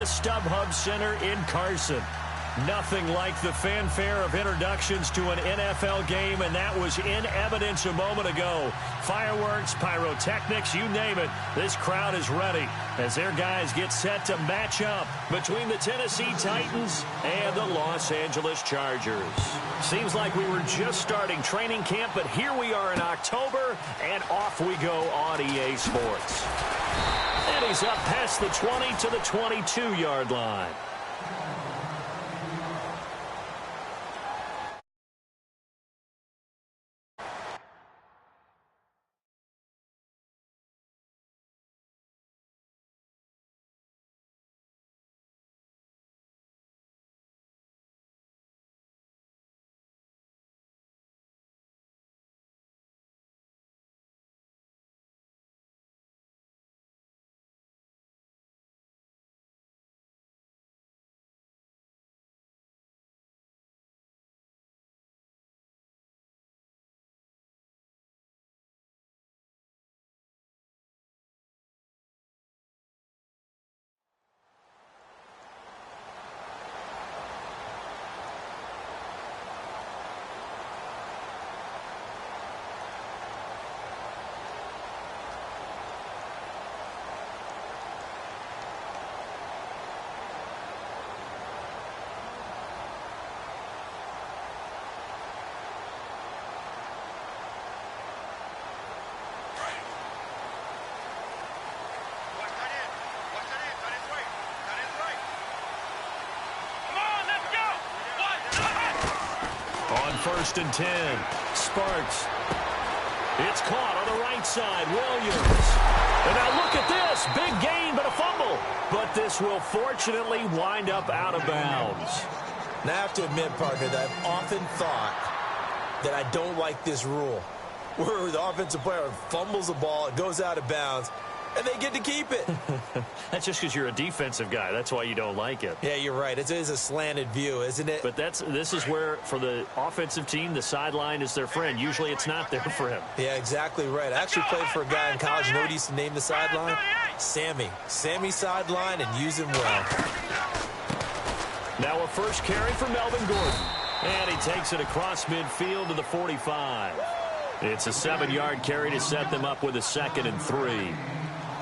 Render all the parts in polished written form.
StubHub Center in Carson. Nothing like the fanfare of introductions to an NFL game, and that was in evidence a moment ago. Fireworks, pyrotechnics, you name it. This crowd is ready as their guys get set to match up between the Tennessee Titans and the Los Angeles Chargers. Seems like we were just starting training camp, but here we are in October, and off we go on EA Sports. And he's up past the 20 to the 22-yard line. First and 10. Sparks. It's caught on the right side. Williams. And now look at this. Big gain, but a fumble. But this will fortunately wind up out of bounds. Now, I have to admit, partner, that I've often thought that I don't like this rule, where the offensive player fumbles the ball, it goes out of bounds, and they get to keep it. That's just because you're a defensive guy. That's why you don't like it. Yeah, you're right. It is a slanted view, isn't it? But this is where, for the offensive team, the sideline is their friend. Usually it's not there for him. Yeah, exactly right. I actually played for a guy in college. You know what he used to name the sideline? Sammy. Sammy sideline, and use him well. Now a first carry for Melvin Gordon. And he takes it across midfield to the 45. It's a 7-yard carry to set them up with a 2nd and 3.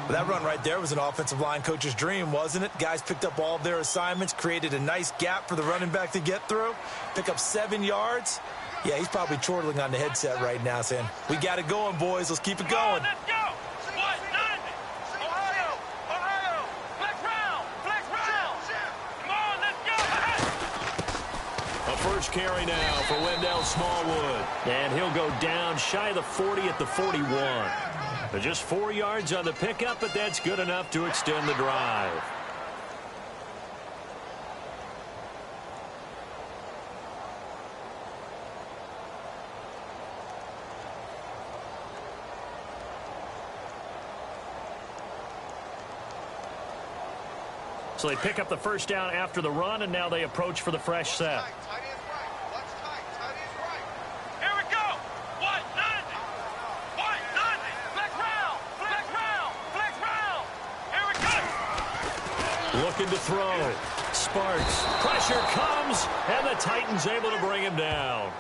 That run right there was an offensive line coach's dream, wasn't it? Guys picked up all of their assignments, created a nice gap for the running back to get through, pick up 7 yards. Yeah, he's probably chortling on the headset right now saying, we got it going, boys. Let's keep it going. Let's go. Ohio. Flex round. Come on, let's go. A first carry now for Wendell Smallwood. And he'll go down shy of the 40 at the 41. Just 4 yards on the pickup, but that's good enough to extend the drive. So they pick up the first down after the run, and now they approach for the fresh set. Looking to throw. Sparks. Pressure comes, and the Titans able to bring him down.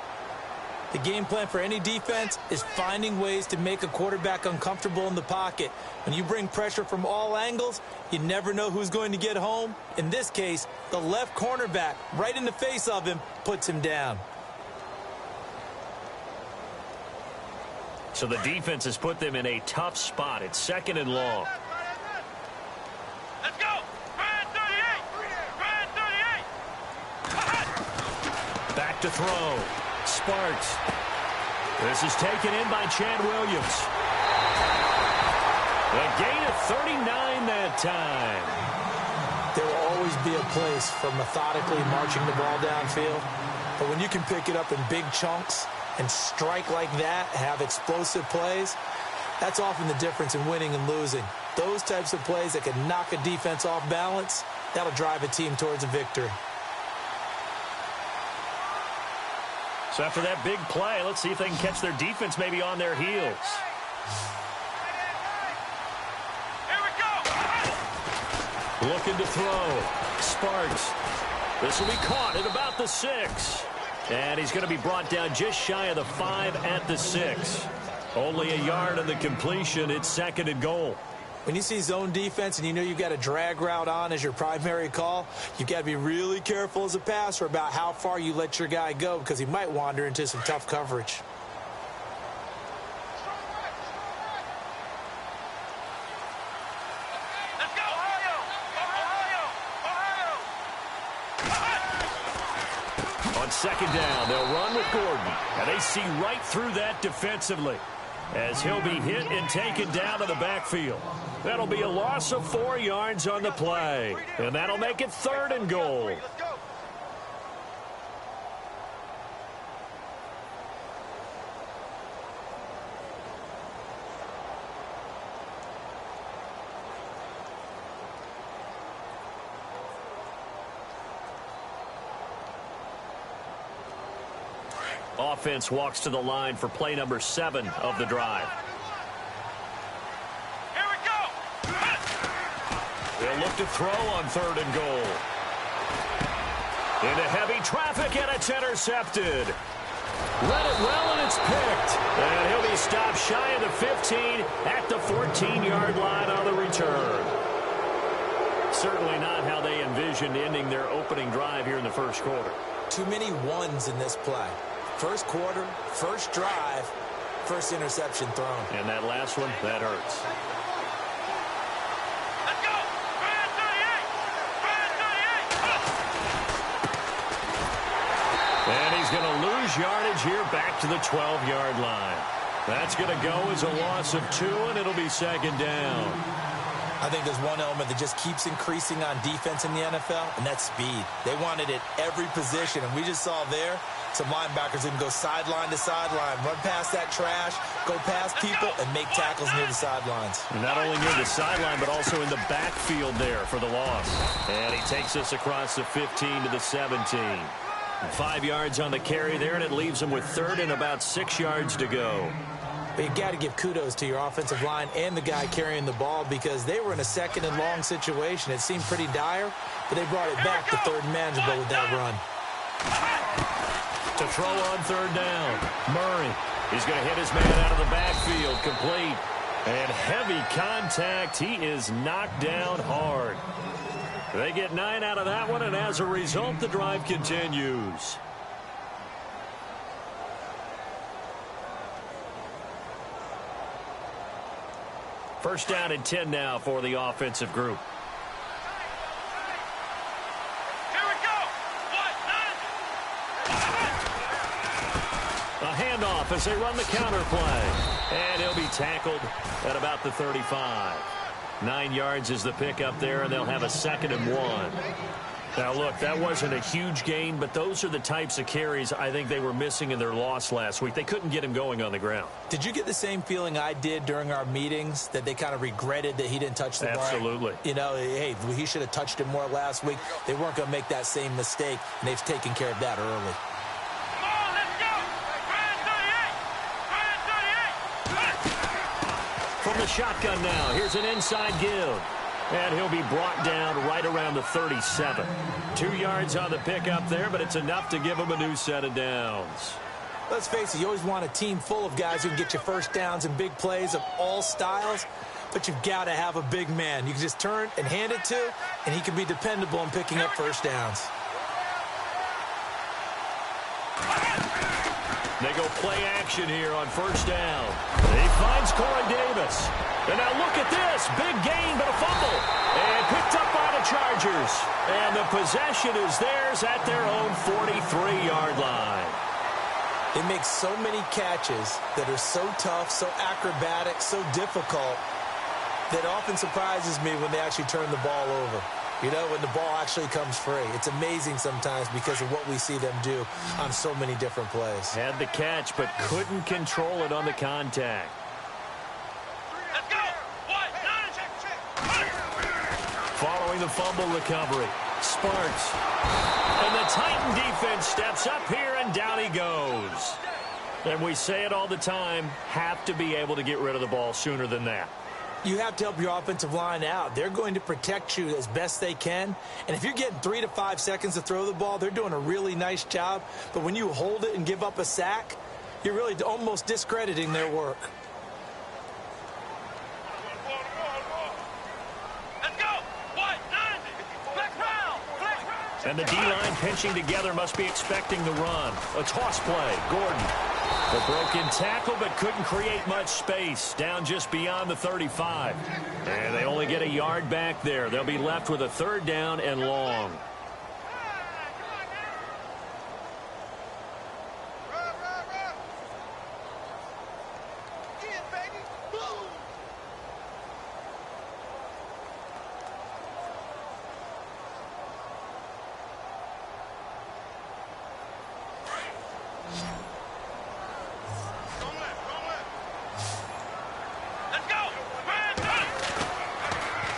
The game plan for any defense is finding ways to make a quarterback uncomfortable in the pocket. When you bring pressure from all angles, you never know who's going to get home. In this case, the left cornerback, right in the face of him, puts him down. So the defense has put them in a tough spot. It's 2nd and long. Let's go. Back to throw. Sparks. This is taken in by Chad Williams. A gain of 39 that time. There will always be a place for methodically marching the ball downfield. But when you can pick it up in big chunks and strike like that, have explosive plays, that's often the difference in winning and losing. Those types of plays that can knock a defense off balance, that'll drive a team towards a victory. So after that big play, let's see if they can catch their defense maybe on their heels. Looking to throw. Sparks. This will be caught at about the 6. And he's going to be brought down just shy of the 5 at the 6. Only a yard on the completion. It's 2nd and goal. When you see zone defense and you know you've got a drag route on as your primary call, you've got to be really careful as a passer about how far you let your guy go because he might wander into some tough coverage. Let's go, Ohio! Ohio! On 2nd down, they'll run with Gordon. And they see right through that defensively as he'll be hit and taken down to the backfield. That'll be a loss of 4 yards on the play. And that'll make it 3rd and goal. Let's go. Offense walks to the line for play number 7 of the drive. Here we go. They'll look to throw on 3rd and goal. Into heavy traffic, and it's intercepted. Read it well, and it's picked. And he'll be stopped shy of the 15 at the 14-yard line on the return. Certainly not how they envisioned ending their opening drive here in the first quarter. Too many ones in this play. First quarter, first drive, first interception thrown. And that last one, that hurts. Let's go. Brand 38. And he's going to lose yardage here back to the 12-yard line. That's going to go as a loss of 2, and it'll be 2nd down. I think there's one element that just keeps increasing on defense in the NFL, and that's speed. They want it at every position, and we just saw there some linebackers that can go sideline to sideline, run past that trash, go past people, and make tackles near the sidelines. And not only near the sideline, but also in the backfield there for the loss. And he takes us across the 15 to the 17. 5 yards on the carry there, and it leaves him with 3rd and about 6 yards to go. But you got to give kudos to your offensive line and the guy carrying the ball because they were in a 2nd and long situation. It seemed pretty dire, but they brought it back to 3rd and manageable with that run. To throw on 3rd down, Murray. He's going to hit his man out of the backfield, complete. And heavy contact. He is knocked down hard. They get 9 out of that one, and as a result, the drive continues. First down and 10 now for the offensive group. Here we go. A handoff as they run the counter play. And he'll be tackled at about the 35. 9 yards is the pickup there, and they'll have a 2nd and 1. Now, look, that wasn't a huge gain, but those are the types of carries I think they were missing in their loss last week. They couldn't get him going on the ground. Did you get the same feeling I did during our meetings, that they kind of regretted that he didn't touch the ball? Absolutely. You know, hey, he should have touched it more last week. They weren't going to make that same mistake, and they've taken care of that early. Come on, let's go. Brand 38. From the shotgun now, here's an inside give. And he'll be brought down right around the 37. 2 yards on the pickup there, but it's enough to give him a new set of downs. Let's face it, you always want a team full of guys who can get you first downs and big plays of all styles, but you've got to have a big man. You can just turn and hand it to, and he can be dependable in picking up first downs. They go play action here on first down. He finds Corey Davis. And now look at this. Big gain, but a fumble. And picked up by the Chargers. And the possession is theirs at their own 43-yard line. They make so many catches that are so tough, so acrobatic, so difficult, that often surprises me when they actually turn the ball over. You know, when the ball actually comes free. It's amazing sometimes because of what we see them do on so many different plays. Had the catch, but couldn't control it on the contact. Let's go. Following the fumble recovery, Sparks. And the Titan defense steps up here, and down he goes. And we say it all the time, have to be able to get rid of the ball sooner than that. You have to help your offensive line out. They're going to protect you as best they can. And if you're getting 3 to 5 seconds to throw the ball, they're doing a really nice job. But when you hold it and give up a sack, you're really almost discrediting their work. Let's go. White, 90. Flex round. Flex round. And the D-line pinching together must be expecting the run. A toss play. Gordon. The broken tackle, but couldn't create much space. Down just beyond the 35. And they only get a yard back there. They'll be left with a 3rd down and long.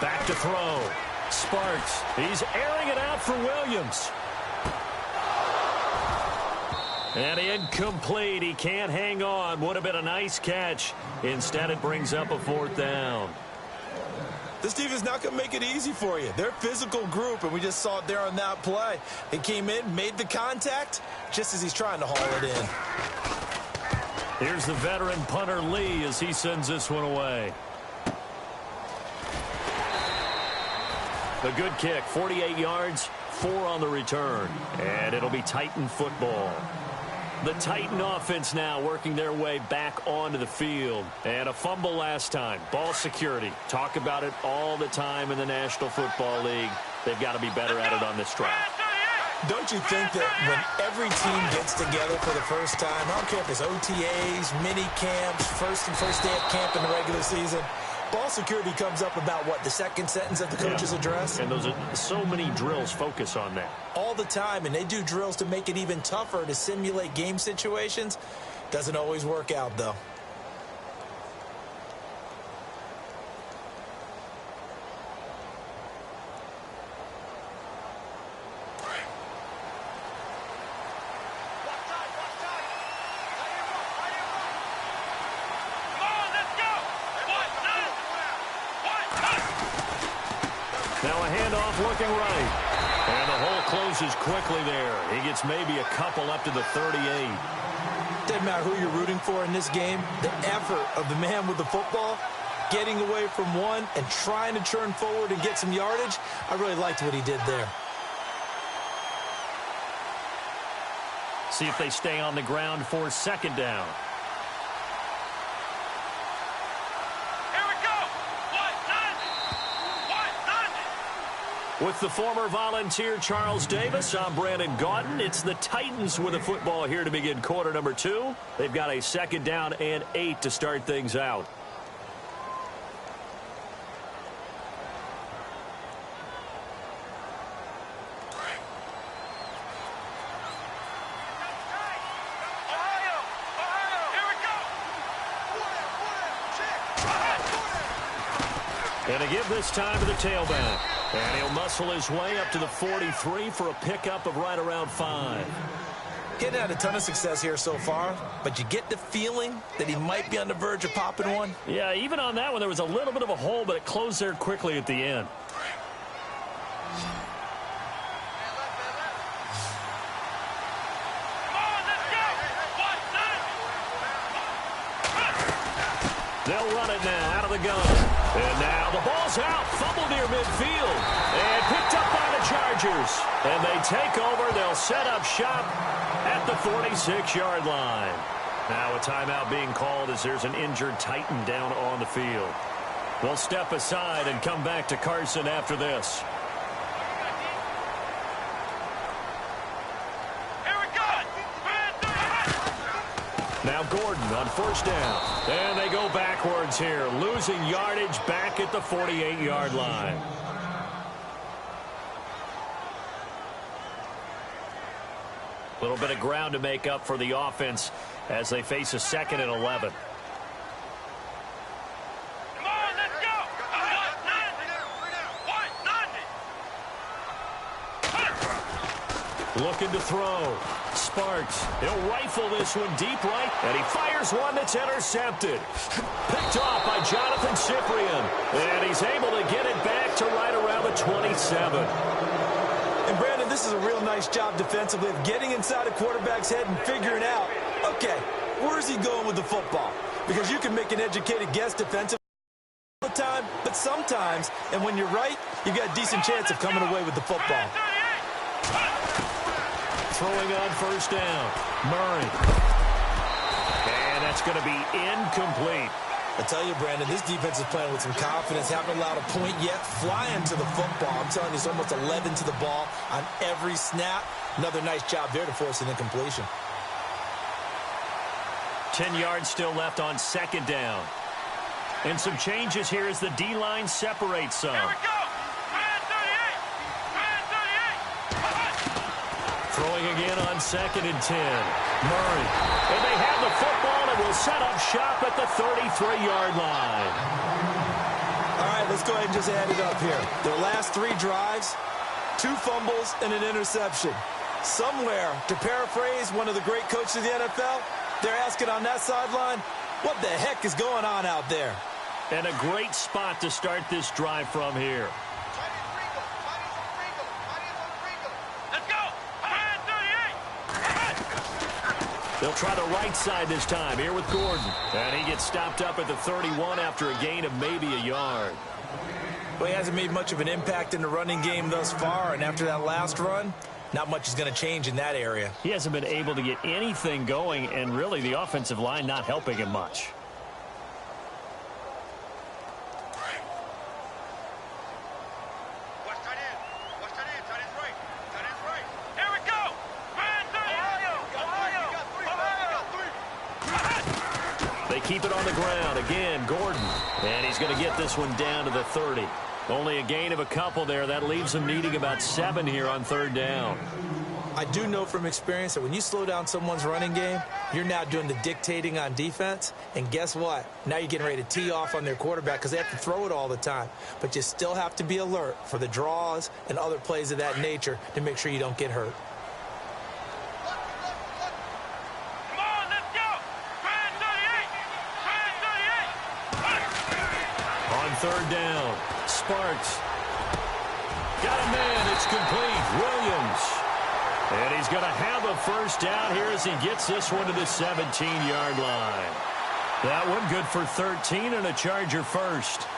Back to throw. Sparks. He's airing it out for Williams. And incomplete. He can't hang on. Would have been a nice catch. Instead, it brings up a 4th down. This team is not going to make it easy for you. They're a physical group, and we just saw it there on that play. He came in, made the contact, just as he's trying to haul it in. Here's the veteran punter Lee as he sends this one away. A good kick, 48 yards, 4 on the return. And it'll be Titan football. The Titan offense now working their way back onto the field. And a fumble last time. Ball security. Talk about it all the time in the National Football League. They've got to be better at it on this drive. Don't you think that when every team gets together for the first time, I don't care if it's OTAs, mini camps, first day of camp in the regular season, ball security comes up about, what, the second sentence of the coach's address? And those are so many drills focus on that. All the time, and they do drills to make it even tougher to simulate game situations. Doesn't always work out, though. Now a handoff looking right. And the hole closes quickly there. He gets maybe a couple up to the 38. Doesn't matter who you're rooting for in this game. The effort of the man with the football, getting away from one and trying to turn forward and get some yardage, I really liked what he did there. See if they stay on the ground for 2nd down. With the former Volunteer Charles Davis, I'm Brandon Gaudin. It's the Titans with the football here to begin quarter number 2. They've got a 2nd down and 8 to start things out. And a give this time to the tailback. And he'll muscle his way up to the 43 for a pickup of right around 5. Getting had a ton of success here so far, but you get the feeling that he might be on the verge of popping one. Yeah, even on that one, there was a little bit of a hole, but it closed there quickly at the end. They'll run it now out of the gun. And now the ball's out. Fumble near midfield. And picked up by the Chargers. And they take over. They'll set up shop at the 46-yard line. Now a timeout being called as there's an injured Titan down on the field. They'll step aside and come back to Carson after this. Now Gordon on 1st down. And they go backwards here, losing yardage back at the 48-yard line. A little bit of ground to make up for the offense as they face a 2nd and 11. Looking to throw. Sparks. He'll rifle this one deep right, and he fires one that's intercepted. Picked off by Jonathan Cyprien, and he's able to get it back to right around the 27. And, Brandon, this is a real nice job defensively of getting inside a quarterback's head and figuring out, okay, where's he going with the football? Because you can make an educated guess defensively all the time, but sometimes, and when you're right, you've got a decent chance of coming away with the football. Throwing on first down. Murray. And that's going to be incomplete. I tell you, Brandon, this defense is playing with some confidence. Haven't allowed a point yet. Flying to the football. I'm telling you, it's almost 11 to the ball on every snap. Another nice job there to force an incompletion. 10 yards still left on second down. And some changes here as the D-line separates some. Here we go. Throwing again on 2nd and 10. Murray. And they have the football and will set up shop at the 33-yard line. All right, let's go ahead and just add it up here. Their last 3 drives, 2 fumbles and an interception. Somewhere, to paraphrase one of the great coaches of the NFL, they're asking on that sideline, what the heck is going on out there? And a great spot to start this drive from here. They'll try the right side this time, here with Gordon. And he gets stopped up at the 31 after a gain of maybe a yard. Well, he hasn't made much of an impact in the running game thus far, and after that last run, not much is going to change in that area. He hasn't been able to get anything going, and really the offensive line not helping him much. Keep it on the ground. Again, Gordon. And he's going to get this one down to the 30. Only a gain of a couple there. That leaves him needing about 7 here on 3rd down. I do know from experience that when you slow down someone's running game, you're now doing the dictating on defense. And guess what? Now you're getting ready to tee off on their quarterback because they have to throw it all the time. But you still have to be alert for the draws and other plays of that nature to make sure you don't get hurt. Third down. Sparks. Got a man. It's complete. Williams. And he's going to have a first down here as he gets this one to the 17-yard line. That one good for 13 and a Charger first.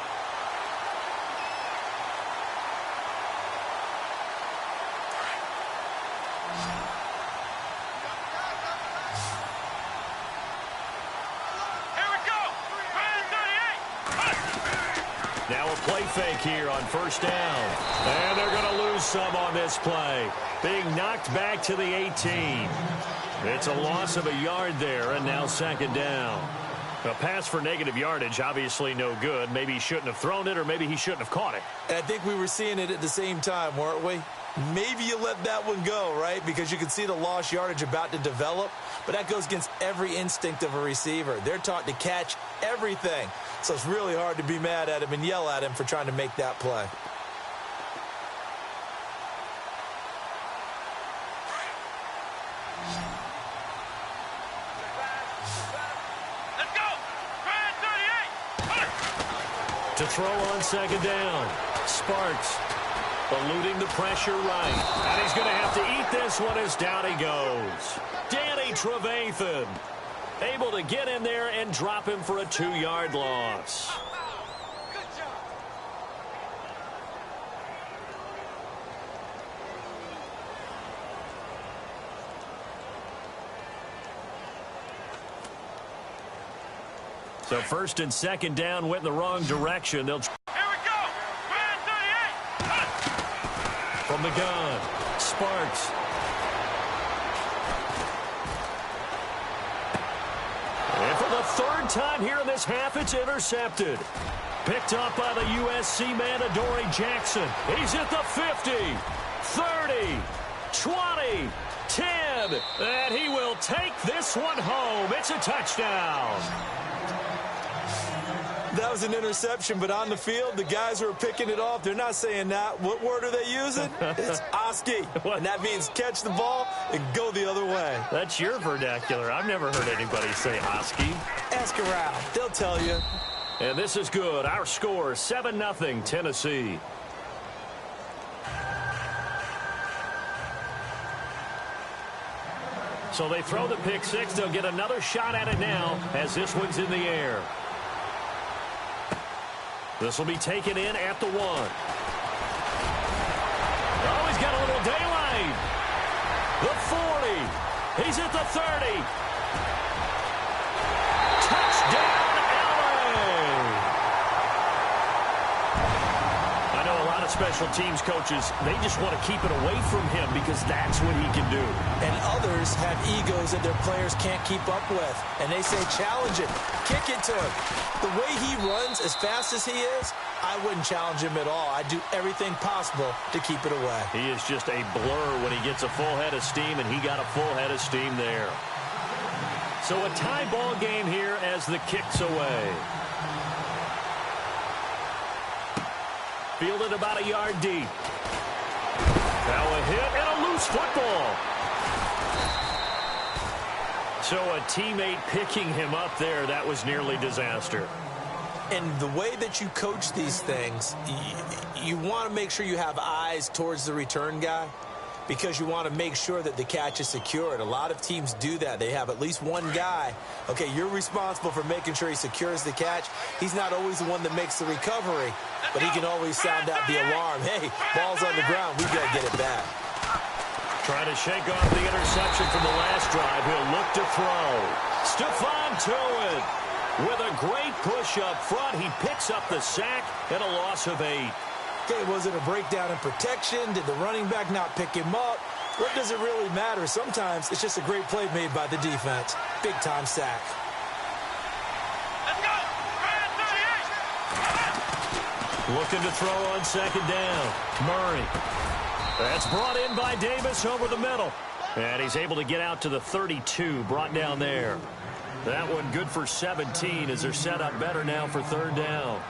Now a play fake here on first down. And they're going to lose some on this play. Being knocked back to the 18. It's a loss of a yard there, and now 2nd down. A pass for negative yardage, obviously no good. Maybe he shouldn't have thrown it, or maybe he shouldn't have caught it. And I think we were seeing it at the same time, weren't we? Maybe you let that one go, right? Because you can see the lost yardage about to develop. But that goes against every instinct of a receiver. They're taught to catch everything. So it's really hard to be mad at him and yell at him for trying to make that play. Let's go! 38! To throw on 2nd down. Sparks eluding the pressure right. And he's going to have to eat this one as down he goes. Danny Trevathan able to get in there and drop him for a 2-yard loss. Good job. So 1st and 2nd down went in the wrong direction. They'll Here we go. 38. from the gun. Sparks. And for the 3rd time here in this half, it's intercepted. Picked up by the USC man, Adoree Jackson. He's at the 50, 30, 20, 10. And he will take this one home. It's a touchdown. That was an interception, but on the field, the guys who are picking it off, they're not saying that. What word are they using? It's Oski, and that means catch the ball and go the other way. That's your vernacular. I've never heard anybody say Oski. Ask around. They'll tell you. And this is good. Our score, 7-0 Tennessee. So they throw the pick six. They'll get another shot at it now as this one's in the air. This will be taken in at the 1. Oh, he's got a little daylight. The 40. He's at the 30. Touchdown, LA. I know a lot of special teams coaches, they just want to keep it away from him because that's what he can do. And others have egos that their players can't keep up with. And they say, challenge it. Kick it to him. The way he runs as fast as he is, I wouldn't challenge him at all. I'd do everything possible to keep it away. He is just a blur when he gets a full head of steam, and he got a full head of steam there. So a tie ball game here as the kick's away. Fielded about a yard deep. Now a hit and a loose football. So a teammate picking him up there, that was nearly disaster. And the way that you coach these things, you want to make sure you have eyes towards the return guy because you want to make sure that the catch is secured. A lot of teams do that. They have at least one guy. Okay, you're responsible for making sure he secures the catch. He's not always the one that makes the recovery, but he can always sound out the alarm. Hey, ball's on the ground. We got to get it back. Trying to shake off the interception from the last drive. He'll look to throw. Stephon Tuitt with a great push up front. He picks up the sack and a loss of 8. Okay, was it a breakdown in protection? Did the running back not pick him up? What does it really matter? Sometimes it's just a great play made by the defense. Big-time sack. Let's go. Looking to throw on second down. Murray. That's brought in by Davis over the middle. And he's able to get out to the 32, brought down there. That one good for 17 as they're set up better now for third down.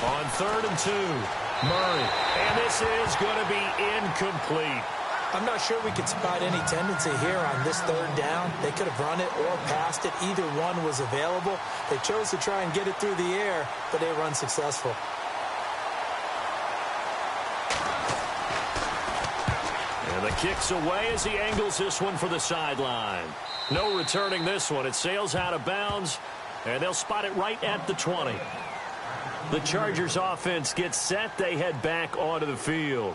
On 3rd and 2, Murray. And this is going to be incomplete. I'm not sure we could spot any tendency here on this third down. They could have run it or passed it. Either one was available. They chose to try and get it through the air, but they were unsuccessful. And the kick's away as he angles this one for the sideline. No returning this one. It sails out of bounds, and they'll spot it right at the 20. The Chargers offense gets set. They head back onto the field.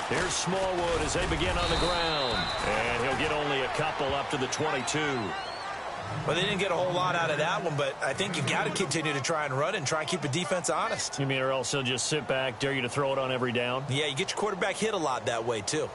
Here's Smallwood as they begin on the ground. And he'll get only a couple up to the 22. Well, they didn't get a whole lot out of that one, but I think you've got to continue to try and run and try and keep the defense honest. You mean or else they'll just sit back, dare you to throw it on every down? Yeah, you get your quarterback hit a lot that way, too.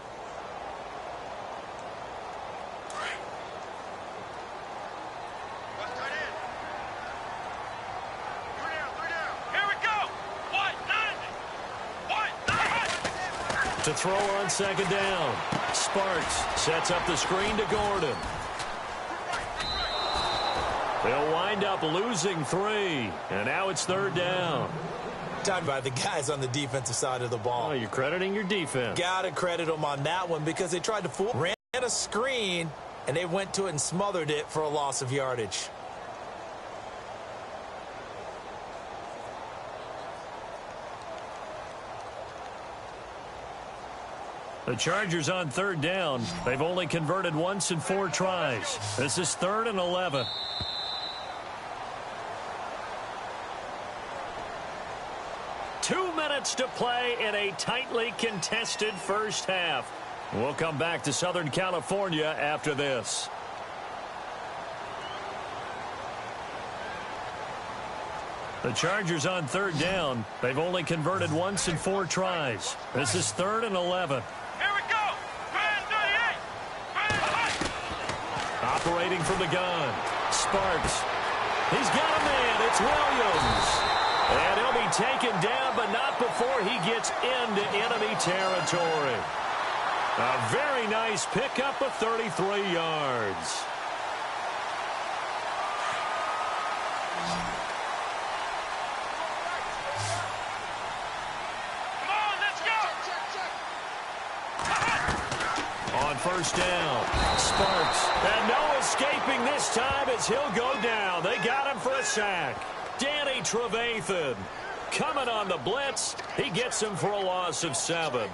To throw on second down. Sparks sets up the screen to Gordon. They'll wind up losing 3. And now it's third down. Time by the guys on the defensive side of the ball. Oh, you're crediting your defense. Got to credit them on that one because they tried to fool, ran a screen, and they went to it and smothered it for a loss of yardage. The Chargers on third down. They've only converted once in 4 tries. This is 3rd and 11. minutes to play in a tightly contested first half. We'll come back to Southern California after this. The Chargers on third down. They've only converted once in 4 tries. This is 3rd and 11. Here we go. Grand 38. Operating from the gun. Sparks. He's got a man. It's Williams. And he'll be taken down, but not before he gets into enemy territory. A very nice pickup of 33 yards. On first down, Sparks. And no escaping this time as he'll go down. They got him for a sack. Danny Trevathan coming on the blitz. He gets him for a loss of 7.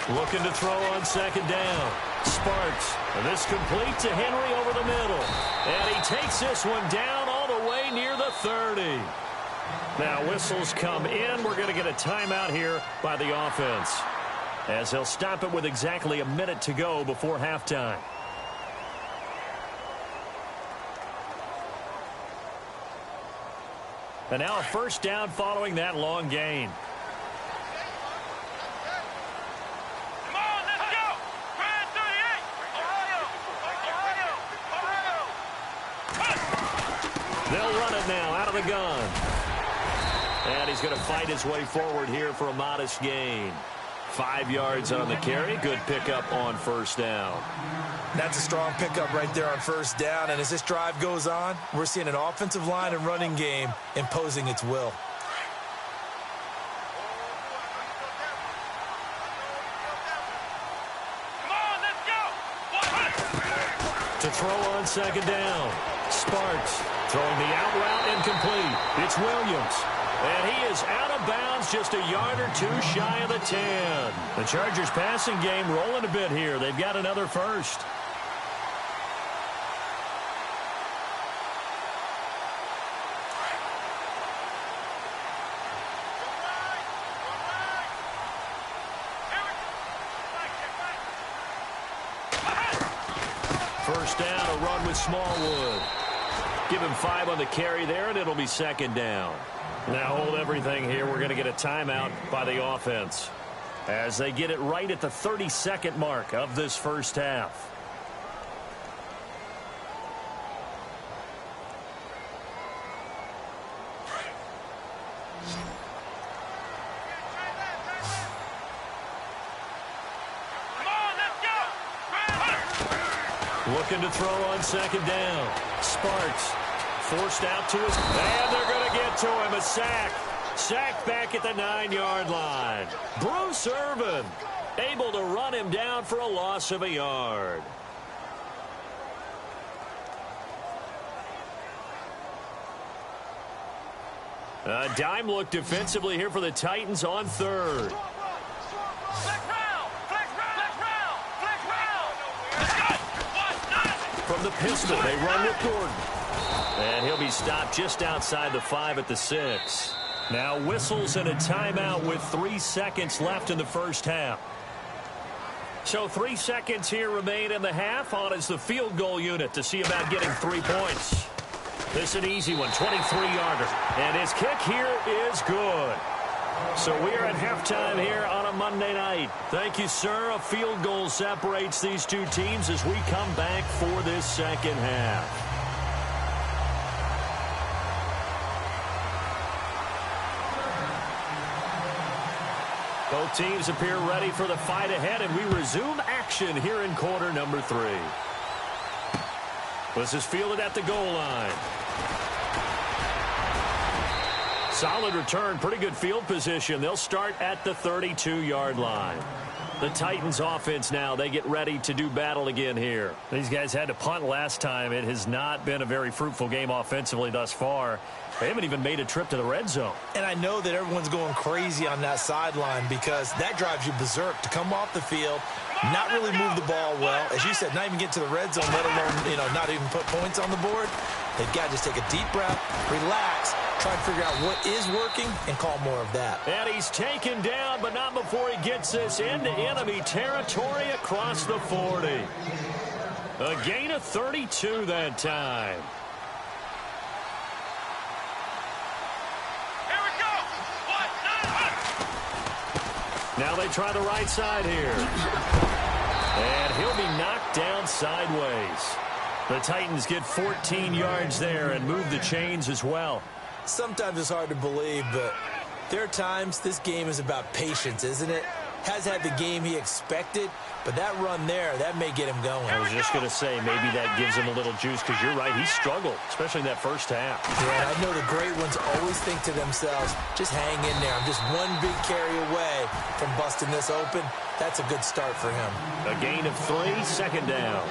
Looking to throw on second down. Sparks. And this complete to Henry over the middle. And he takes this one down all the way near the 30. Now whistles come in. We're going to get a timeout here by the offense, as he'll stop it with exactly a minute to go before halftime. And now a first down following that long gain. They'll run it now out of the gun. And he's going to fight his way forward here for a modest gain. 5 yards on the carry. Good pickup on first down. That's a strong pickup right there on first down. And as this drive goes on, we're seeing an offensive line and running game imposing its will. To throw on second down. Sparks throwing the out route incomplete. It's Williams. And he is out of bounds just a yard or two shy of the 10. The Chargers passing game rolling a bit here. They've got another first. First down, a run with Smallwood. Give him 5 on the carry there, and it'll be second down. Now hold everything here. We're going to get a timeout by the offense as they get it right at the 30-second mark of this first half. Looking to throw on second down. Sparks forced out to his, and they're going to get to him. A sack. Sacked back at the 9-yard line. Bruce Irvin able to run him down for a loss of a yard. A dime look defensively here for the Titans on third. From the pistol, they run with Gordon. And he'll be stopped just outside the 5 at the 6. Now whistles and a timeout with 3 seconds left in the first half. So 3 seconds here remain in the half. On is the field goal unit to see about getting 3 points. This is an easy one, 23-yarder. And his kick here is good. So we're at halftime here on a Monday night. Thank you, sir. A field goal separates these two teams as we come back for this second half. Both teams appear ready for the fight ahead, and we resume action here in quarter number 3. This is fielded at the goal line. Solid return, pretty good field position. They'll start at the 32-yard line. The Titans offense now, they get ready to do battle again here. These guys had to punt last time. It has not been a very fruitful game offensively thus far. They haven't even made a trip to the red zone. And I know that everyone's going crazy on that sideline because that drives you berserk to come off the field, not really move the ball well. As you said, not even get to the red zone, let alone, not even put points on the board. They've got to just take a deep breath, relax, try to figure out what is working, and call more of that. And he's taken down, but not before he gets this into enemy territory across the 40. A gain of 32 that time. Here we go. Now they try the right side here. And he'll be knocked down sideways. The Titans get 14 yards there and move the chains as well. Sometimes it's hard to believe, but there are times this game is about patience, isn't it? Has had the game he expected, but that run there, that may get him going. I was just going to say, maybe that gives him a little juice, because you're right, he struggled, especially in that first half. Yeah, I know the great ones always think to themselves, just hang in there. I'm just one big carry away from busting this open. That's a good start for him. A gain of 3, second down.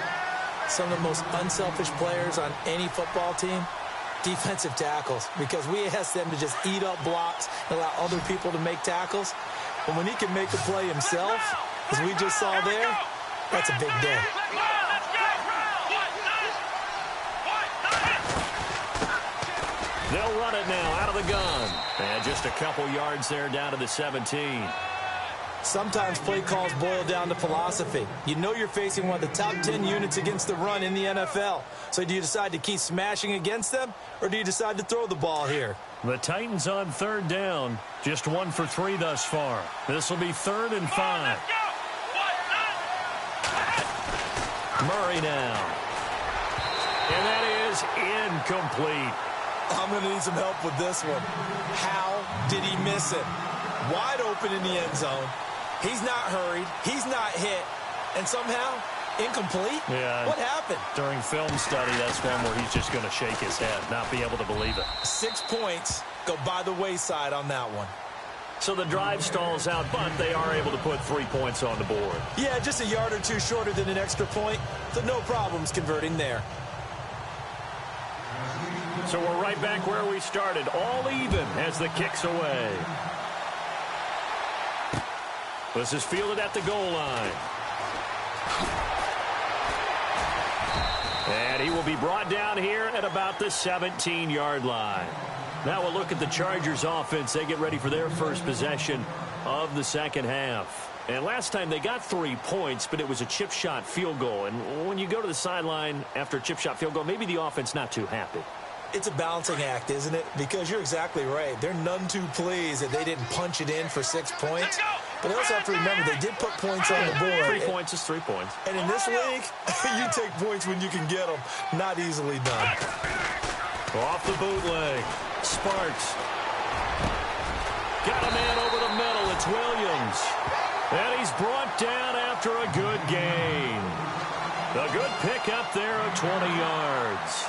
Some of the most unselfish players on any football team, defensive tackles, because we ask them to just eat up blocks and allow other people to make tackles. But when he can make a play himself, as we just saw there, that's a big day. They'll run it now out of the gun. And just a couple yards there down to the 17. Sometimes play calls boil down to philosophy. You know you're facing one of the top 10 units against the run in the NFL. So do you decide to keep smashing against them, or do you decide to throw the ball here? The Titans on third down, just 1 for 3 thus far. This will be 3rd and 5. Murray now. And that is incomplete. I'm going to need some help with this one. How did he miss it? Wide open in the end zone. He's not hurried. He's not hit. And somehow, incomplete? Yeah. What happened? During film study, that's one where he's just going to shake his head, not be able to believe it. 6 points go by the wayside on that one. So the drive stalls out, but they are able to put 3 points on the board. Yeah, just a yard or two shorter than an extra point, so no problems converting there. So we're right back where we started, all even as the kick's away. This is fielded at the goal line. And he will be brought down here at about the 17-yard line. Now we'll look at the Chargers offense. They get ready for their first possession of the second half. And last time they got 3 points, but it was a chip shot field goal. And when you go to the sideline after a chip shot field goal, maybe the offense not too happy. It's a balancing act, isn't it? Because you're exactly right. They're none too pleased that they didn't punch it in for 6 points. But they also have to remember they did put points on the board. 3 points is 3 points. And in this league, you take points when you can get them. Not easily done. Off the bootleg. Sparks. Got a man over the middle. It's Williams. And he's brought down after a good gain. A good pickup there of 20 yards.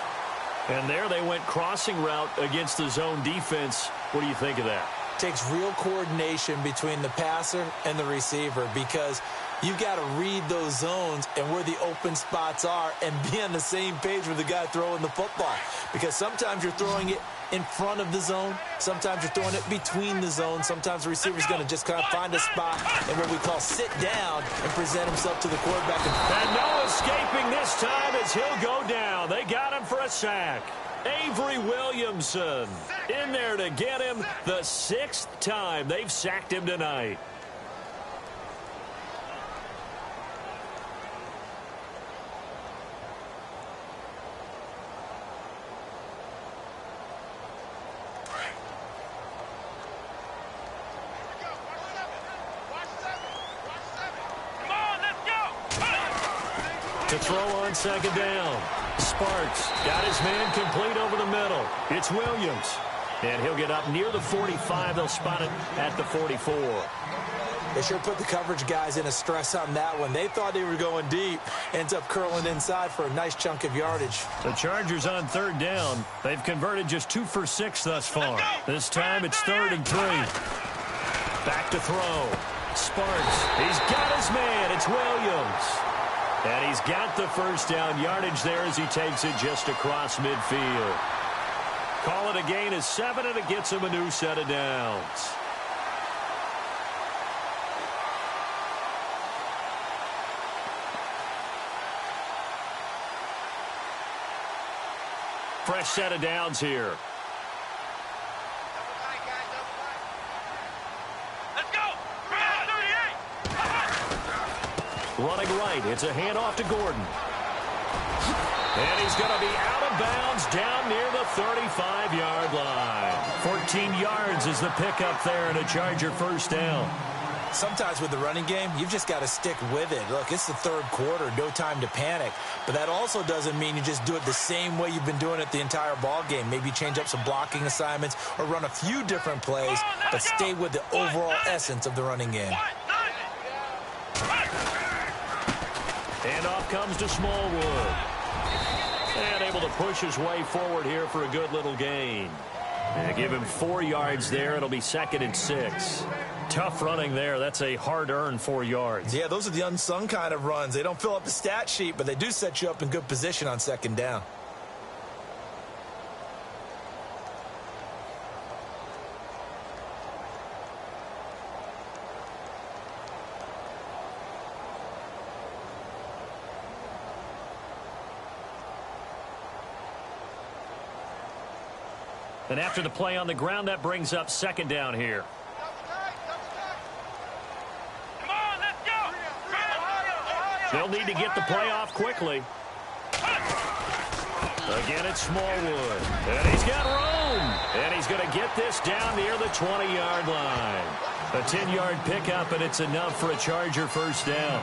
And there they went crossing route against the zone defense. What do you think of that? Takes real coordination between the passer and the receiver, because you've got to read those zones and where the open spots are and be on the same page with the guy throwing the football. Because sometimes you're throwing it in front of the zone. Sometimes you're throwing it between the zones. Sometimes the receiver's going to just kind of find a spot and what we call sit down and present himself to the quarterback. And no escaping this time as he'll go down. They got him for a sack. Avery Williamson in there to get him the 6th time they've sacked him tonight. To throw on second down. Sparks got his man complete over the middle. It's Williams. And he'll get up near the 45. They'll spot it at the 44. They sure put the coverage guys in a stress on that one. They thought they were going deep. Ends up curling inside for a nice chunk of yardage. The Chargers on third down. They've converted just 2 for 6 thus far. This time it's 3rd and 3. Back to throw. Sparks, he's got his man. It's Williams. And he's got the first down yardage there as he takes it just across midfield. Call it a gain of 7, and it gets him a new set of downs. Fresh set of downs here. Let's go. 38. Running right, it's a handoff to Gordon. And he's going to be out of bounds down near the 35-yard line. 14 yards is the pickup there, and a Charger first down. Sometimes with the running game, you've just got to stick with it. Look, it's the third quarter, no time to panic. But that also doesn't mean you just do it the same way you've been doing it the entire ball game. Maybe change up some blocking assignments or run a few different plays, but stay with the overall essence of the running game. And off comes to Smallwood. And able to push his way forward here for a good little gain. And give him 4 yards there. It'll be 2nd and 6. Tough running there. That's a hard-earned 4 yards. Yeah, those are the unsung kind of runs. They don't fill up the stat sheet, but they do set you up in good position on 2nd down. And after the play on the ground, that brings up 2nd down here. Come on, let's go. They'll need to get the play off quickly. Again, it's Smallwood. And he's got room. And he's going to get this down near the 20-yard line. A 10-yard pickup, and it's enough for a Charger first down.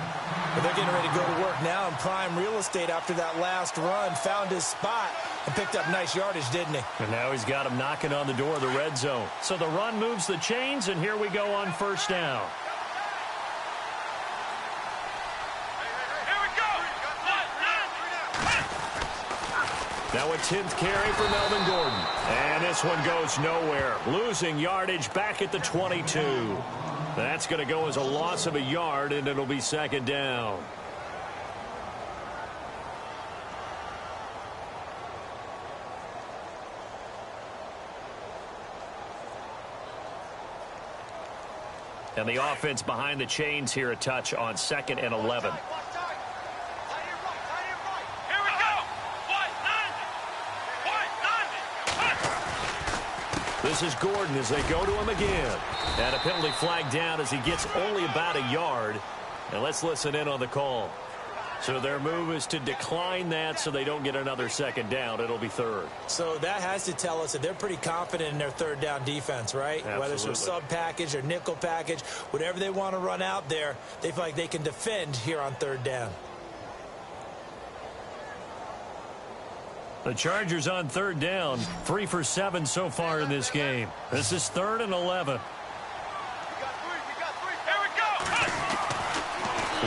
But they're getting ready to go to work now in prime real estate after that last run. Found his spot and picked up nice yardage, didn't he? And now he's got him knocking on the door of the red zone. So the run moves the chains, and here we go on first down. Here we go. Now a 10th carry for Melvin Gordon. And this one goes nowhere. Losing yardage back at the 22. That's going to go as a loss of a yard, and it'll be 2nd down. And the offense behind the chains here a touch on 2nd and 11. Here we go. This is Gordon as they go to him again. And a penalty flag down as he gets only about a yard. And let's listen in on the call. So their move is to decline that so they don't get another 2nd down. It'll be 3rd. So that has to tell us that they're pretty confident in their 3rd down defense, right? Absolutely. Whether it's a sub package or nickel package, whatever they want to run out there, they feel like they can defend here on 3rd down. The Chargers on 3rd down, 3 for 7 so far in this game. This is 3rd and 11. We got three. Here we go.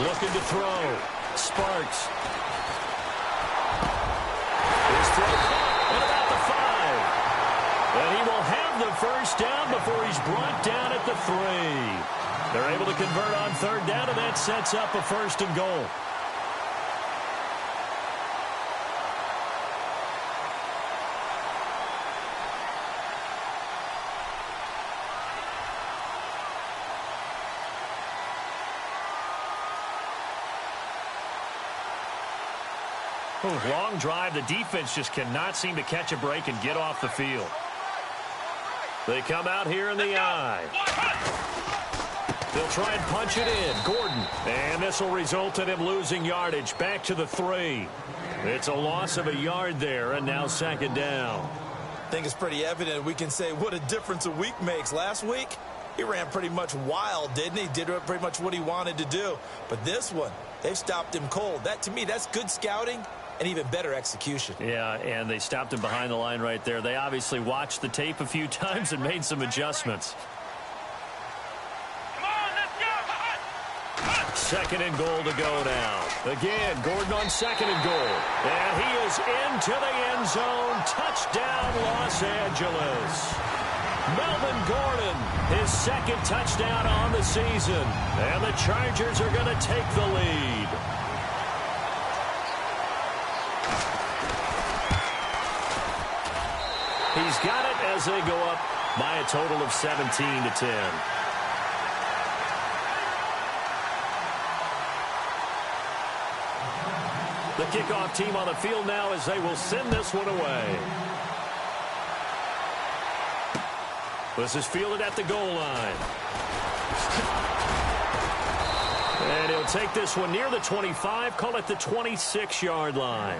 Looking to throw. Sparks. His throw caught at about the 5. And he will have the first down before he's brought down at the 3. They're able to convert on 3rd down, and that sets up a 1st and goal. Long drive. The defense just cannot seem to catch a break and get off the field. They come out here in the eye. They'll try and punch it in. Gordon. And this will result in him losing yardage back to the 3. It's a loss of a yard there, and now 2nd down. I think it's pretty evident we can say what a difference a week makes. Last week, he ran pretty much wild, didn't he? Did pretty much what he wanted to do. But this one, they've stopped him cold. That, to me, that's good scouting and even better execution. Yeah, and they stopped him behind the line right there. They obviously watched the tape a few times and made some adjustments. Come on, let's go. 2nd and goal to go now. Again, Gordon on 2nd and goal. And he is into the end zone. Touchdown, Los Angeles. Melvin Gordon, his second touchdown on the season. And the Chargers are going to take the lead. He's got it as they go up by a total of 17-10. The kickoff team on the field now as they will send this one away. This is fielded at the goal line. And he'll take this one near the 25, call it the 26-yard line.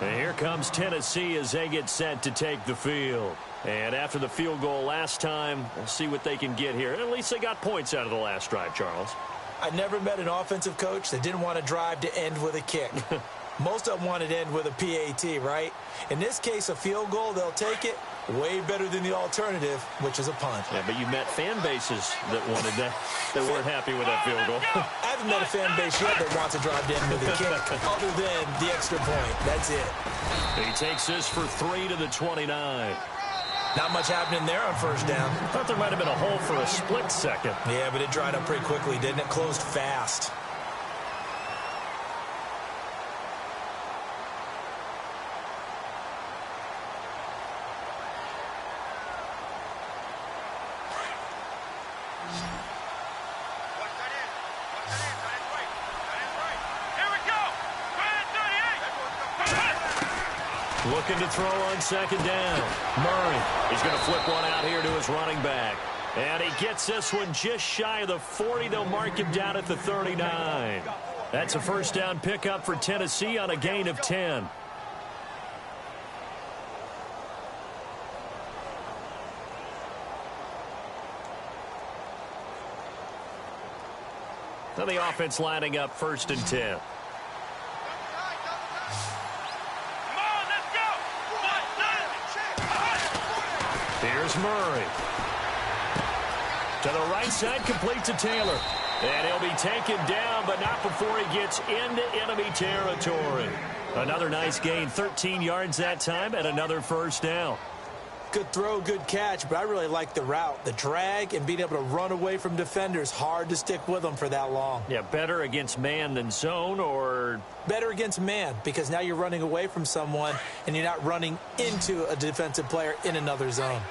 And here comes Tennessee as they get set to take the field. And after the field goal last time, we'll see what they can get here. At least they got points out of the last drive, Charles. I never met an offensive coach that didn't want to drive to end with a kick. Most of them wanted to end with a PAT, right? In this case, a field goal, they'll take it. Way better than the alternative, which is a punt. Yeah, but you met fan bases that wanted that, that weren't happy with that field goal. I haven't met a fan base yet that wants to drive to end with a kick, other than the extra point. That's it. He takes this for 3 to the 29. Not much happening there on first down. Thought there might have been a hole for a split second. Yeah, but it dried up pretty quickly, didn't it? Closed fast. Looking to throw on second down. Murray. He's going to flip one out here to his running back. And he gets this one just shy of the 40. They'll mark him down at the 39. That's a first down pickup for Tennessee on a gain of 10. Now the offense lining up first and 10. Here's Murray. To the right side, complete to Taylor. And he'll be taken down, but not before he gets into enemy territory. Another nice gain, 13 yards that time, and another first down. Good throw, good catch, but I really like the route. The drag and being able to run away from defenders, hard to stick with them for that long. Yeah, better against man than zone, or? Better against man, because now you're running away from someone and you're not running into a defensive player in another zone.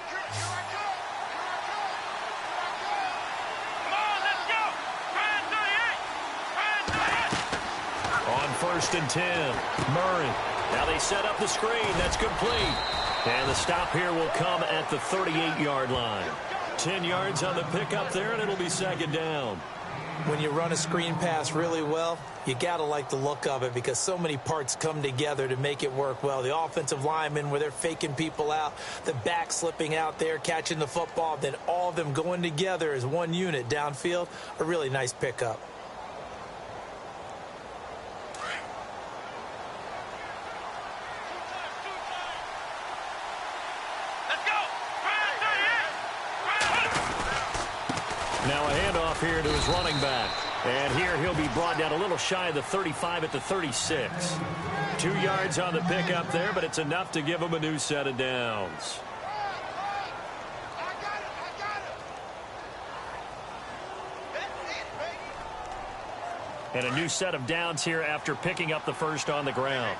On first and 10, Murray. Now they set up the screen. That's complete. And the stop here will come at the 38-yard line. 10 yards on the pickup there, and it'll be second down. When you run a screen pass really well, you got to like the look of it because so many parts come together to make it work well. The offensive linemen, where they're faking people out, the back slipping out there, catching the football, then all of them going together as one unit downfield, a really nice pickup. Now a handoff here to his running back. And here he'll be brought down a little shy of the 35 at the 36. 2 yards on the pickup there, but it's enough to give him a new set of downs. And a new set of downs here after picking up the first on the ground.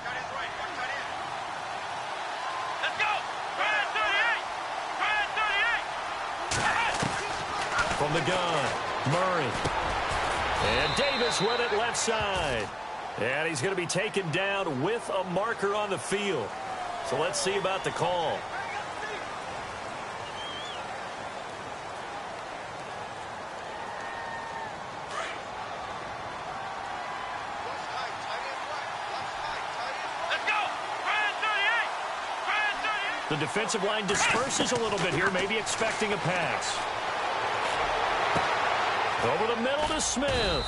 From the gun, Murray. And Davis with it left side. And he's going to be taken down with a marker on the field. So let's see about the call. The defensive line disperses a little bit here, maybe expecting a pass. Over the middle to Smith.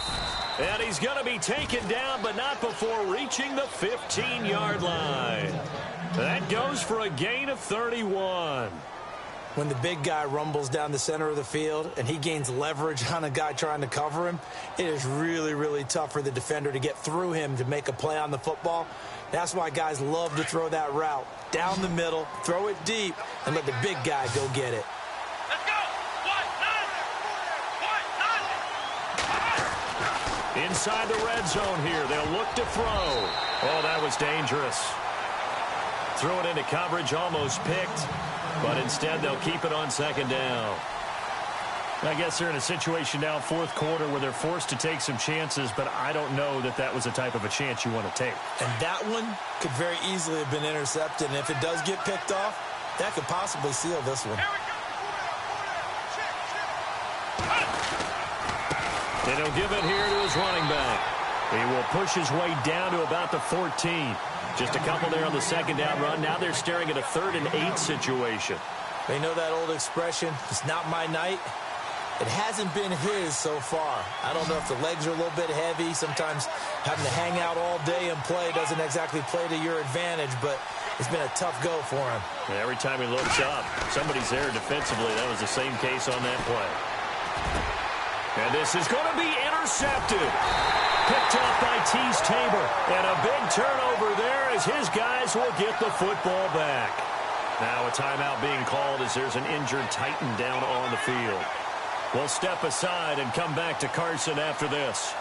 And he's going to be taken down, but not before reaching the 15-yard line. That goes for a gain of 31. When the big guy rumbles down the center of the field and he gains leverage on a guy trying to cover him, it is really, really tough for the defender to get through him to make a play on the football. That's why guys love to throw that route. Down the middle, throw it deep, and let the big guy go get it. Inside the red zone here. They'll look to throw. Oh, that was dangerous. Throw it into coverage, almost picked. But instead, they'll keep it on second down. I guess they're in a situation now, fourth quarter, where they're forced to take some chances, but I don't know that that was the type of a chance you want to take. And that one could very easily have been intercepted. And if it does get picked off, that could possibly seal this one. And he'll give it here to his running back. He will push his way down to about the 14. Just a couple there on the second down run. Now they're staring at a 3rd and 8 situation. They know that old expression, it's not my night. It hasn't been his so far. I don't know if the legs are a little bit heavy. Sometimes having to hang out all day and play doesn't exactly play to your advantage, but it's been a tough go for him. And every time he looks up, somebody's there defensively. That was the same case on that play. And this is going to be intercepted. Picked off by Tease Tabor. And a big turnover there as his guys will get the football back. Now a timeout being called as there's an injured Titan down on the field. We'll step aside and come back to Carson after this.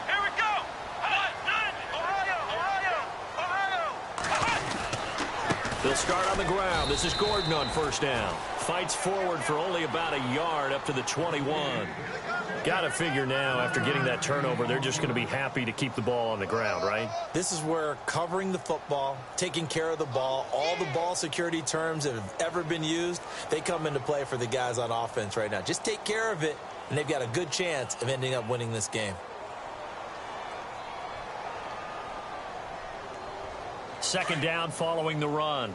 Here we go. They'll start on the ground. This is Gordon on first down. Fights forward for only about a yard up to the 21. Got to figure now, after getting that turnover, they're just going to be happy to keep the ball on the ground, right? This is where covering the football, taking care of the ball, all the ball security terms that have ever been used, they come into play for the guys on offense right now. Just take care of it, and they've got a good chance of ending up winning this game. Second down following the run.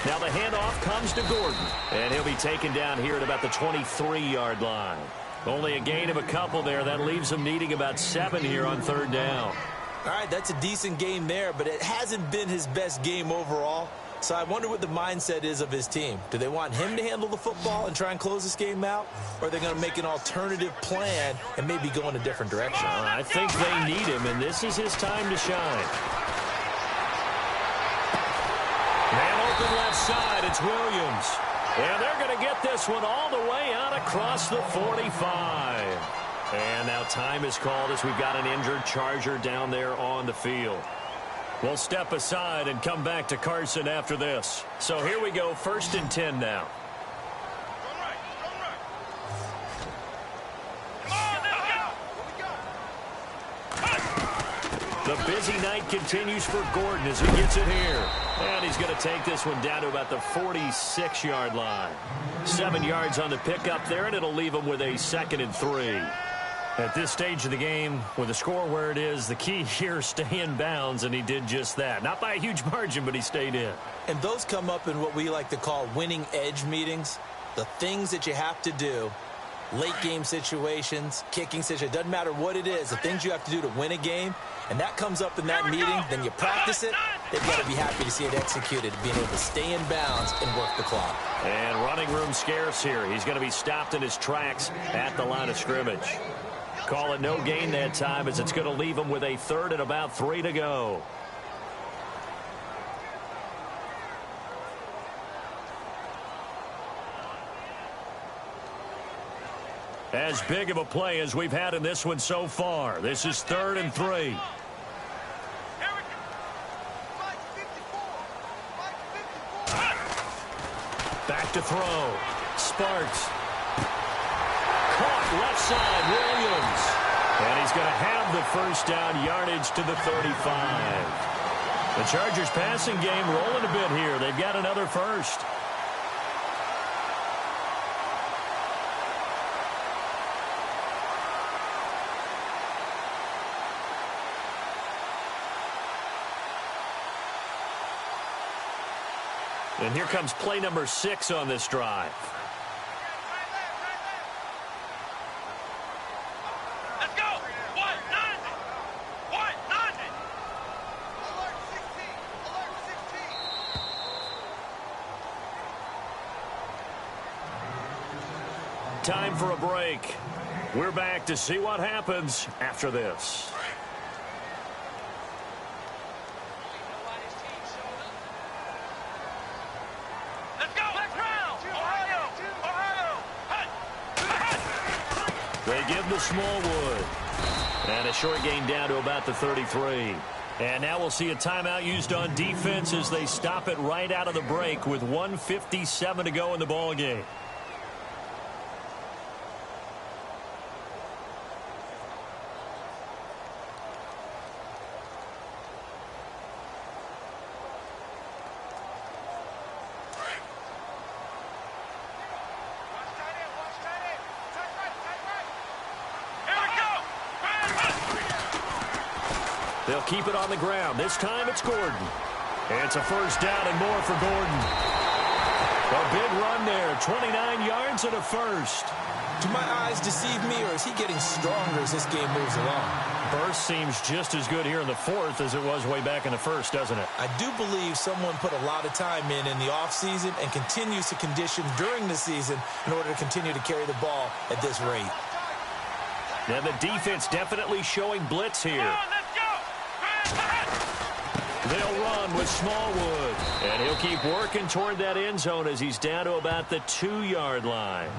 Now the handoff comes to Gordon, and he'll be taken down here at about the 23-yard line. Only a gain of a couple there. That leaves him needing about 7 here on third down. All right, that's a decent game there, but it hasn't been his best game overall. So I wonder what the mindset is of his team. Do they want him to handle the football and try and close this game out? Or are they going to make an alternative plan and maybe go in a different direction? I think they need him, and this is his time to shine. Man open left side, it's Williams. And they're going to get this one all the way out across the 45. And now time is called as we've got an injured Charger down there on the field. We'll step aside and come back to Carson after this. So here we go, 1st and 10 now. The busy night continues for Gordon as he gets it here. And he's going to take this one down to about the 46-yard line. 7 yards on the pickup there, and it'll leave him with a 2nd and 3. At this stage of the game, with the score where it is, the key here is stay in bounds, and he did just that. Not by a huge margin, but he stayed in. And those come up in what we like to call winning edge meetings. The things that you have to do, late game situations, kicking situations, doesn't matter what it is, the things you have to do to win a game, and that comes up in that meeting, then you practice it, they've got to be happy to see it executed, being able to stay in bounds and work the clock. And running room scarce here. He's going to be stopped in his tracks at the line of scrimmage. Call it no gain that time as it's going to leave him with a 3rd and about 3 to go. As big of a play as we've had in this one so far. This is 3rd and 3. Back to throw. Sparks. Caught left side, Williams. And he's going to have the first down, yardage to the 35. The Chargers passing game rolling a bit here. They've got another first. And here comes play number 6 on this drive. Let's go. 190. 190. Alert 16. Alert 16. time for a break. We're back to see what happens after this. Let's go. Next round. Ohio. They give the Smallwood. And a short gain down to about the 33. And now we'll see a timeout used on defense as they stop it right out of the break with 1:57 to go in the ball game. They'll keep it on the ground. This time it's Gordon. It's a first down and more for Gordon. A big run there, 29 yards and a first. Do my eyes deceive me, or is he getting stronger as this game moves along? Burst seems just as good here in the fourth as it was way back in the first, doesn't it? I do believe someone put a lot of time in the offseason and continues to condition during the season in order to continue to carry the ball at this rate. Now the defense definitely showing blitz here. They'll run with Smallwood. And he'll keep working toward that end zone as he's down to about the 2-yard line.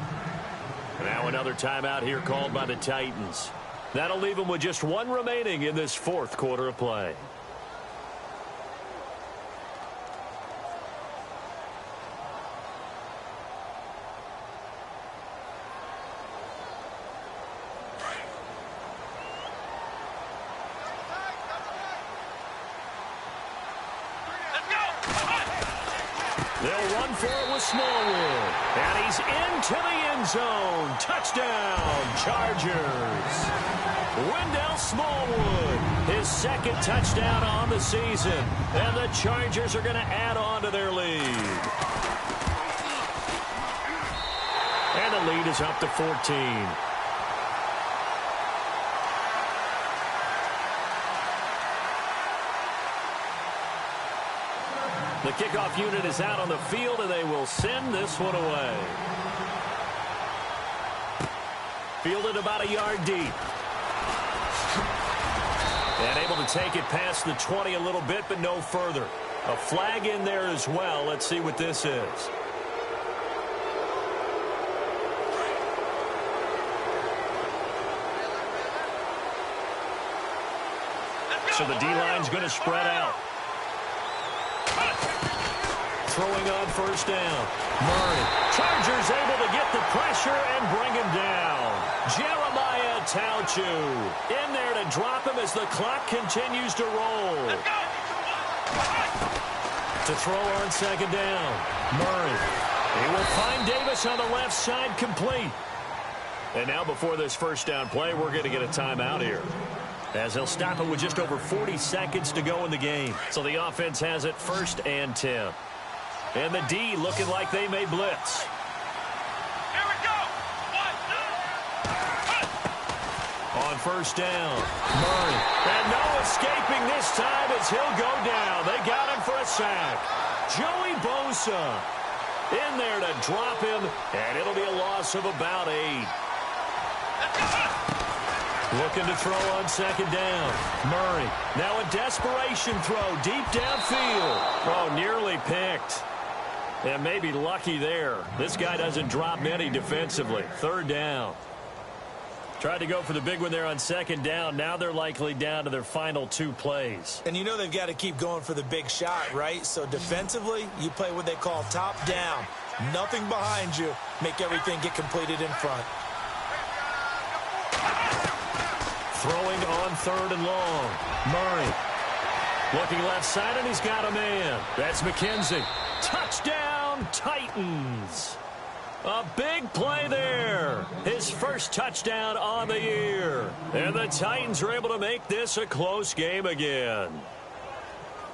Now another timeout here called by the Titans. That'll leave them with just one remaining in this fourth quarter of play. They'll run for it with Smallwood. And he's into the end zone. Touchdown, Chargers. Wendell Smallwood, his second touchdown on the season. And the Chargers are going to add on to their lead. And the lead is up to 14. The kickoff unit is out on the field, and they will send this one away. Fielded about a yard deep. And able to take it past the 20 a little bit, but no further. A flag in there as well. Let's see what this is. So the D-line's going to spread out. Throwing on first down. Murray. Chargers able to get the pressure and bring him down. Jeremiah Ytown330 in there to drop him as the clock continues to roll. To throw on second down. Murray. He will find Davis on the left side, complete. And now before this first down play, we're going to get a timeout here, as they'll stop it with just over 40 seconds to go in the game. So the offense has it 1st and 10. And the D looking like they may blitz. Here we go. On first down, Murray. And no escaping this time as he'll go down. They got him for a sack. Joey Bosa in there to drop him, and it'll be a loss of about 8. Looking to throw on second down. Murray. Now a desperation throw deep downfield. Oh, nearly picked. And maybe lucky there. This guy doesn't drop many defensively. 3rd down. Tried to go for the big one there on second down. Now they're likely down to their final 2 plays. And you know they've got to keep going for the big shot, right? So defensively, you play what they call top down. Nothing behind you. Make everything get completed in front. Throwing on 3rd and long. Murray. Looking left side, and he's got a man. That's McKenzie. Touchdown, Titans. A big play there. His first touchdown on the year. And the Titans are able to make this a close game again.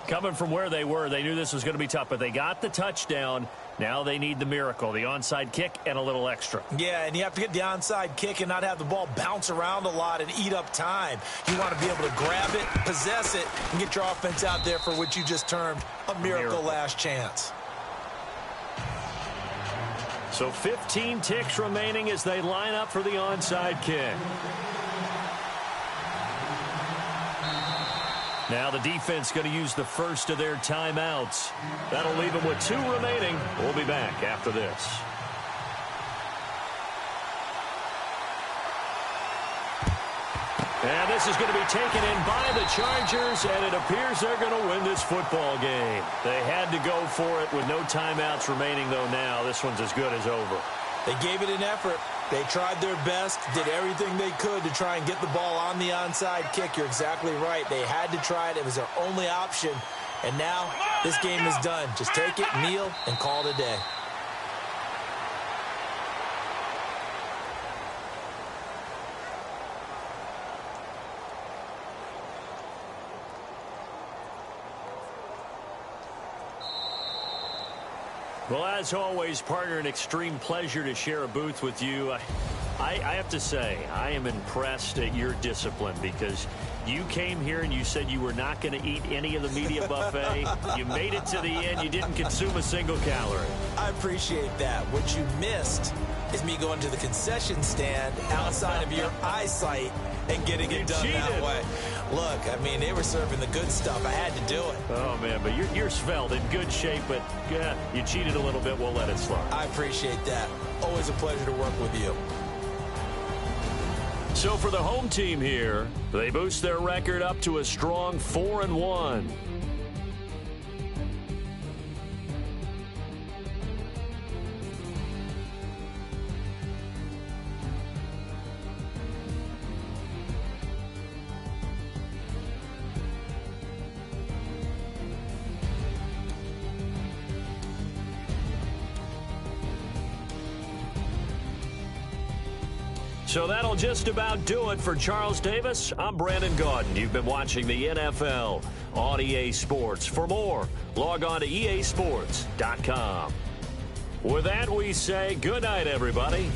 Coming from where they were, they knew this was going to be tough, but they got the touchdown. Now they need the miracle, the onside kick and a little extra. Yeah, and you have to get the onside kick and not have the ball bounce around a lot and eat up time. You want to be able to grab it, possess it, and get your offense out there for what you just termed a miracle last chance. So 15 ticks remaining as they line up for the onside kick. Now the defense going to use the first of their timeouts. That'll leave them with 2 remaining. We'll be back after this. And this is going to be taken in by the Chargers, and it appears they're going to win this football game. They had to go for it with no timeouts remaining, though now. This one's as good as over. They gave it an effort. They tried their best, did everything they could to try and get the ball on the onside kick. You're exactly right. They had to try it. It was their only option. And now this game is done. Just take it, kneel, and call it a day. Well, as always, partner, an extreme pleasure to share a booth with you. I have to say, I am impressed at your discipline because you came here and you said you were not going to eat any of the media buffet. You made it to the end. You didn't consume a single calorie. I appreciate that. What you missed is me going to the concession stand outside of your eyesight and getting it done that way. Look, I mean, they were serving the good stuff. I had to do it. Oh, man, but you're svelte, in good shape, but you cheated a little bit. We'll let it slide. I appreciate that. Always a pleasure to work with you. So for the home team here, they boost their record up to a strong 4-1. So that'll just about do it for Charles Davis. I'm Brandon Gaudin. You've been watching the NFL on EA Sports. For more, log on to easports.com. With that, we say good night, everybody.